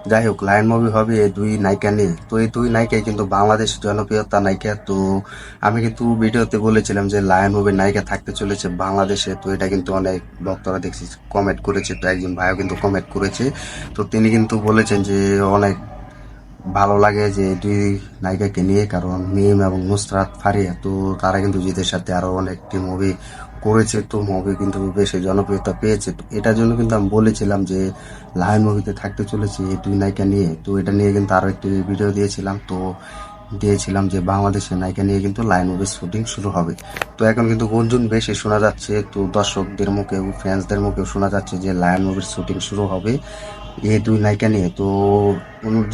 যাই হোক, lion movie হবে এই দুই নায়িকা নিয়ে। তো এই দুই নায়িকাই কিন্তু বাংলাদেশ জনপ্রিয়তা নায়িকা। তো আমি কিন্তু ভিডিওতে বলেছিলাম যে লায়ন মুভির নায়িকা থাকতে চলেছে বাংলাদেশে। তো এটা কিন্তু অনেক ভক্তরা দেখছি কমেন্ট করেছে, তো একজন ভাইও কিন্তু কমেন্ট করেছে। তো তিনি কিন্তু বলেছেন যে অনেক ভালো লাগে যে দুই নায়িকাকে নিয়ে, কারণ মিম এবং নুসরাত ফারিয়া তো তারা কিন্তু জিতের সাথে আরো অনেকটি মুভি করেছে। তো মুভি কিন্তু বেশি জনপ্রিয়তা পেয়েছে। তো এটার জন্য কিন্তু আমি বলেছিলাম যে লায়ন মুভিতে থাকতে চলেছে এই দুই নায়িকা নিয়ে। তো এটা নিয়ে কিন্তু আরো একটি ভিডিও দিয়েছিলাম। তো দিয়েছিলাম যে বাংলাদেশের নায়িকা নিয়ে কিন্তু লায়ন মুভির শুটিং শুরু হবে। তো এখন কিন্তু গুঞ্জন বেশি শোনা যাচ্ছে, তো দর্শকদের মুখেও ফ্যান্সদের মুখেও শোনা যাচ্ছে যে লায়ন মুভির শুটিং শুরু হবে এই দুই নায়িকা নিয়ে। তো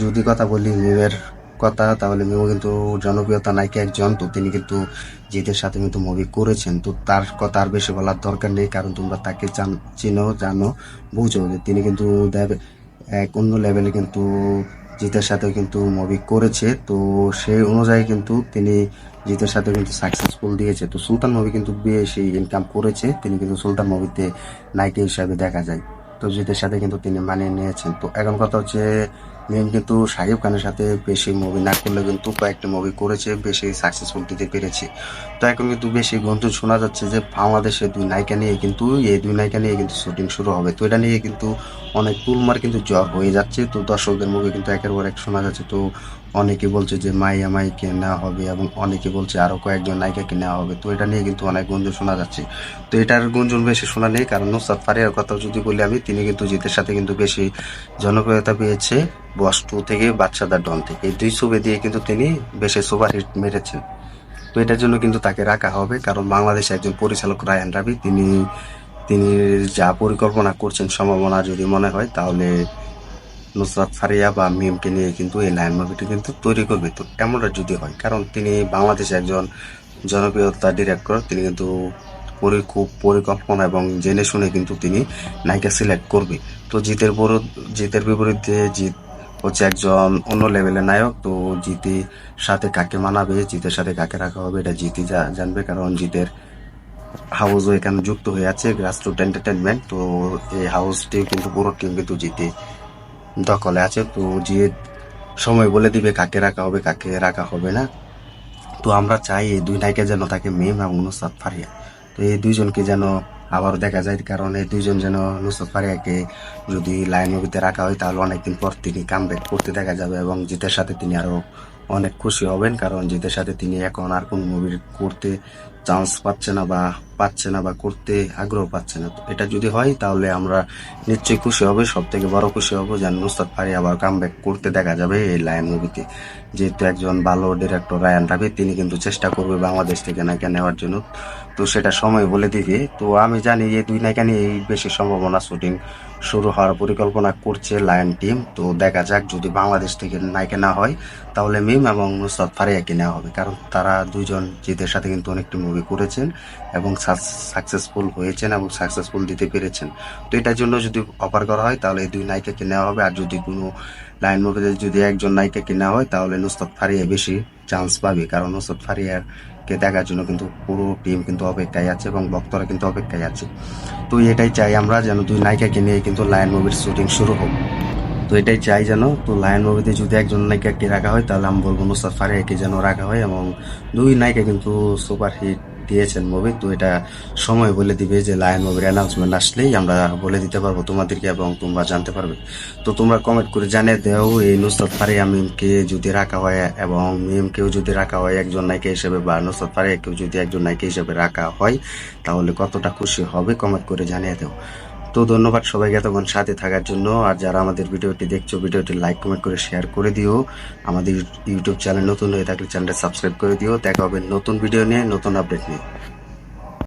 যদি কথা বলি মিমের কথা, তাহলে মিমও কিন্তু জনপ্রিয়তা নায়িকা একজন। তো তিনি কিন্তু জিতের সাথে কিন্তু মুভি করেছেন। তো তার কথা আর বেশি বলার দরকার নেই, কারণ তোমরা তাকে চিনো, জানো, বুঝো যে তিনি কিন্তু এক অন্য লেভেলে কিন্তু জিতের সাথে কিন্তু মুভি করেছে। তো সেই অনুযায়ী কিন্তু তিনি জিতের সাথে কিন্তু সাকসেসফুল দিয়েছে। তো সুলতান মুভি কিন্তু বেশি ইনকাম করেছে, তিনি কিন্তু সুলতান মুভিতে নায়িকা হিসাবে দেখা যায়। তো জিতের সাথে কিন্তু তিনি মানিয়ে নিয়েছেন। তো এখন কথা হচ্ছে মেন কিন্তু শাকিব খানের সাথে বেশি মুভি না করলে কিন্তু কয়েকটি মুভি করেছে, বেশি সাকসেসফুল দিতে পেরেছে। তো এখন কিন্তু বেশি গুঞ্জন শোনা যাচ্ছে যে বাংলাদেশের দুই নায়িকা নিয়ে কিন্তু এই দুই নায়িকা নিয়ে কিন্তু শুটিং শুরু হবে। তো এটা নিয়ে কিন্তু অনেক তুলমার কিন্তু জ্বর হয়ে যাচ্ছে। তো দর্শকদের মুখে কিন্তু একের পর এক শোনা যাচ্ছে। তো অনেকে বলছে যে মাইয়া মাইকে নেওয়া হবে, এবং অনেকে বলছে আরো কয়েকজন নায়িকাকে নেওয়া হবে। তো এটা নিয়ে কিন্তু অনেক গুঞ্জন শোনা যাচ্ছে। তো এটার গুঞ্জন বেশি শোনা নেই, কারণ নুসরাত ফারিয়ার কথা যদি বলি আমি, তিনি কিন্তু জিতের সাথে কিন্তু বেশি জনপ্রিয়তা পেয়েছে বস 2 থেকে বাদশাদার ডন থেকে। এই দুই ছবি দিয়ে কিন্তু তিনি বেশি সুপারহিট মেরেছেন। তো এটার জন্য কিন্তু তাকে রাখা হবে, কারণ বাংলাদেশে একজন পরিচালক রায়হান রাবি তিনি তিনি যা পরিকল্পনা করছেন, সম্ভাবনা যদি মনে হয় তাহলে নুসরাত ফারিয়া বা মিমকে নিয়ে কিন্তু এই লায়ন মুভিটি কিন্তু তৈরি করবে। তো এমনটা যদি হয়, কারণ তিনি বাংলাদেশে একজন জনপ্রিয়তা ডিরেক্টর, তিনি কিন্তু খুব পরিকল্পনা এবং জেনে শুনে কিন্তু তিনি নায়িকা সিলেক্ট করবে। তো জিতের বিপরীতে জিত হচ্ছে একজন অন্য লেভেলের নায়ক। তো জিতের সাথে কাকে মানাবে, জিতের সাথে কাকে রাখা হবে, এটা জিতই জানবে, কারণ জিতের হাউসও এখানে যুক্ত হয়ে আছে, গ্রাসরুট এন্টারটেনমেন্ট। তো এই হাউসটি কিন্তু পুরো টিম কিন্তু জিতে দখলে আছে। তো জিত সময় বলে দিবে কাকে রাখা হবে কাকে রাখা হবে না। তো আমরা চাই এই দুই নায়িকা যেন থাকে, মিম এবং নুসরাত ফারিয়া। তো এই দুইজনকে যেন আবার দেখা যায়, কারণ এই দুইজন যেন নুসরাত ফারিয়াকে যদি লাইন মুভিতে রাখা হয় তাহলে অনেকদিন পর তিনি কামব্যাক করতে দেখা যাবে, এবং জিতের সাথে তিনি আরো অনেক খুশি হবেন, কারণ জিতের সাথে তিনি এখন আর কোন মুভি করতে চান্স পাচ্ছে না বা করতে আগ্রহ পাচ্ছে না। তো এটা যদি হয় তাহলে আমরা নিশ্চয়ই খুশি হবে, সব থেকে বড় খুশি হবো যেন নুসরাত ফারিয়া আবার কামব্যাক করতে দেখা যাবে এই লায়ন মুভিতে। যেহেতু একজন ভালো ডিরেক্টর রায়ান রাবি, তিনি কিন্তু চেষ্টা করবে বাংলাদেশ থেকে নায়িকা নেওয়ার জন্য। তো সেটা সময় বলে দিবে। তো আমি জানি এই দুই নায়িকা নিয়ে বেশি সম্ভাবনা শুটিং শুরু হওয়ার পরিকল্পনা করছে লায়ন টিম। তো দেখা যাক, যদি বাংলাদেশ থেকে নায়িকা না হয় তাহলে মিম এবং নুসরাত ফারিয়াকে নেওয়া হবে, কারণ তারা দুইজন জিতের সাথে কিন্তু অনেকটি মুভি করেছেন এবং সাকসেসফুল হয়েছেন এবং সাকসেসফুল দিতে পেরেছেন। তো এটার জন্য যদি অফার করা হয় তাহলে এই দুই নায়িকাকে নেওয়া হবে। আর যদি কোনো লাইন মুভিতে যদি একজন নায়িকাকে নেওয়া হয় তাহলে নুসরাত ফারিয়া বেশি চান্স পাবে, কারণ নুসরাত ফারিয়াকে দেখার জন্য কিন্তু পুরো টিম কিন্তু অপেক্ষায় আছে এবং ভক্তরা কিন্তু অপেক্ষায় আছে। তো এটাই চাই আমরা, যেন দুই নায়িকাকে নিয়ে কিন্তু লায়ন মুভির শুটিং শুরু হোক। তো এটাই চাই যেন। তো লায়ন মুভিতে যদি একজন নায়িকাকে রাখা হয় তাহলে আমি বলবো নুসরাত ফারিয়াকে যেন রাখা হয়, এবং দুই নায়িকা কিন্তু সুপার হিট দিয়েছেন মুভি। তো এটা সময় বলে দিবে, যে লায়ন মুভির অ্যানাউন্সমেন্ট আসলেই আমরা বলে দিতে পারবো তোমাদেরকে, এবং তোমরা জানতে পারবে। তো তোমরা কমেন্ট করে জানিয়ে দাও এই নুসরাত ফারিয়া মিমকে যদি রাখা হয়, এবং মিমকেও যদি রাখা হয় একজন নায়িকা হিসেবে, বা নুসরাত ফারিয়াকেও যদি একজন নায়িকা হিসেবে রাখা হয় তাহলে কতটা খুশি হবে কমেন্ট করে জানিয়ে দাও। তো ধন্যবাদ সবাইকে এতক্ষণ সাথে থাকার জন্য। আর যারা আমাদের ভিডিওটি দেখছো, ভিডিওটি লাইক কমেন্ট করে শেয়ার করে দিও। আমাদের ইউটিউব চ্যানেল নতুন হয়ে থাকলে চ্যানেলটা সাবস্ক্রাইব করে দিও। দেখা হবে নতুন ভিডিও নিয়ে, নতুন আপডেট নিয়ে।